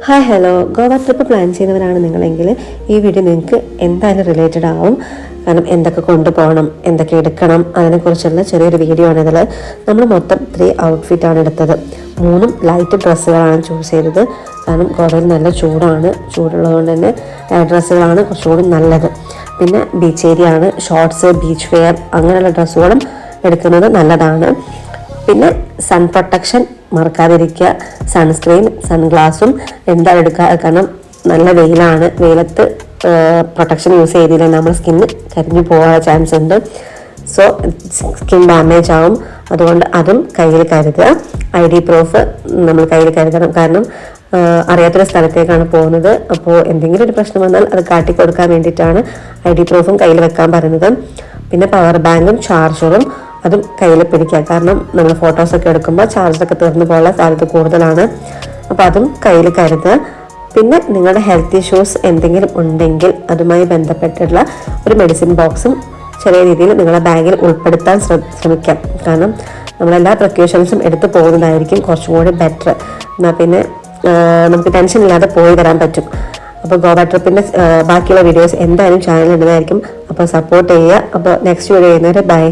Hi hello, Goa trip plan ചെയ്യുന്നവരാണ് നിങ്ങളെങ്കിൽ ഈ video നിങ്ങൾക്ക് എന്തായാലും റിലേറ്റഡ് ആവും. കാരണം എന്തൊക്കെ കൊണ്ടുപോകണം, എന്തൊക്കെ എടുക്കണം, അതിനെക്കുറിച്ചുള്ള ചെറിയൊരു വീഡിയോ ആണ് ഇതിൽ. നമ്മൾ മൊത്തം 3 ഔട്ട്ഫിറ്റാണ് എടുത്തത്. 3 ലൈറ്റ് ഡ്രസ്സുകളാണ് ചൂസ് ചെയ്തത്. കാരണം ഗോവയിൽ നല്ല ചൂടാണ്, ചൂടുള്ളതുകൊണ്ട് തന്നെ ലൈറ്റ് ഡ്രസ്സുകളാണ് കുറച്ചുകൂടി നല്ലത്. പിന്നെ ബീച്ച് ഏരിയ ആണ്, ഷോർട്ട്സ്, ബീച്ച് വെയർ അങ്ങനെയുള്ള ഡ്രസ്സുകളും എടുക്കുന്നത് നല്ലതാണ്. പിന്നെ സൺ പ്രൊട്ടക്ഷൻ മറക്കാതിരിക്കുക. സൺസ്ക്രീൻ, സൺഗ്ലാസും എന്തായാലും എടുക്കുക. കാരണം നല്ല വെയിലാണ്, വെയിലത്ത് പ്രൊട്ടക്ഷൻ യൂസ് ചെയ്തില്ല നമ്മുടെ സ്കിന്ന് കരിഞ്ഞു പോകാൻ ചാൻസ് ഉണ്ട്. സോ സ്കിൻ ഡാമേജ് ആവും. അതുകൊണ്ട് അതും കയ്യിൽ കരുതുക. ID പ്രൂഫ് നമ്മൾ കയ്യിൽ കരുതണം. കാരണം അറിയാത്തൊരു സ്ഥലത്തേക്കാണ് പോകുന്നത്. അപ്പോൾ എന്തെങ്കിലും ഒരു പ്രശ്നം വന്നാൽ അത് കാട്ടിക്കൊടുക്കാൻ വേണ്ടിയിട്ടാണ് ID പ്രൂഫും കയ്യിൽ വെക്കാൻ പറയുന്നത്. പിന്നെ പവർ ബാങ്കും ചാർജറും അതും കയ്യിൽ പിടിക്കുക. കാരണം നമ്മൾ ഫോട്ടോസൊക്കെ എടുക്കുമ്പോൾ ചാർജറൊക്കെ തീർന്നു പോകാനുള്ള സാധ്യത കൂടുതലാണ്. അപ്പോൾ അതും കയ്യിൽ കരുതുക. പിന്നെ നിങ്ങളുടെ ഹെൽത്ത് ഇഷ്യൂസ് എന്തെങ്കിലും ഉണ്ടെങ്കിൽ അതുമായി ബന്ധപ്പെട്ടുള്ള ഒരു മെഡിസിൻ ബോക്സും ചെറിയ രീതിയിൽ നിങ്ങളുടെ ബാഗിൽ ഉൾപ്പെടുത്താൻ ശ്രമിക്കാം. കാരണം നമ്മളെല്ലാ പ്രിക്കോഷൻസും എടുത്തു പോകുന്നതായിരിക്കും കുറച്ചും കൂടി ബെറ്റർ. എന്നാൽ പിന്നെ നമുക്ക് ടെൻഷൻ ഇല്ലാതെ പോയി വരാൻ പറ്റും. അപ്പോൾ ഗോവ ട്രിപ്പിൻ്റെ ബാക്കിയുള്ള വീഡിയോസ് എന്തായാലും ചാനലിൽ ഇടുന്നതായിരിക്കും. അപ്പോൾ സപ്പോർട്ട് ചെയ്യുക. അപ്പോൾ നെക്സ്റ്റ് വീഡിയോ ചെയ്യുന്നവരെ ബൈ.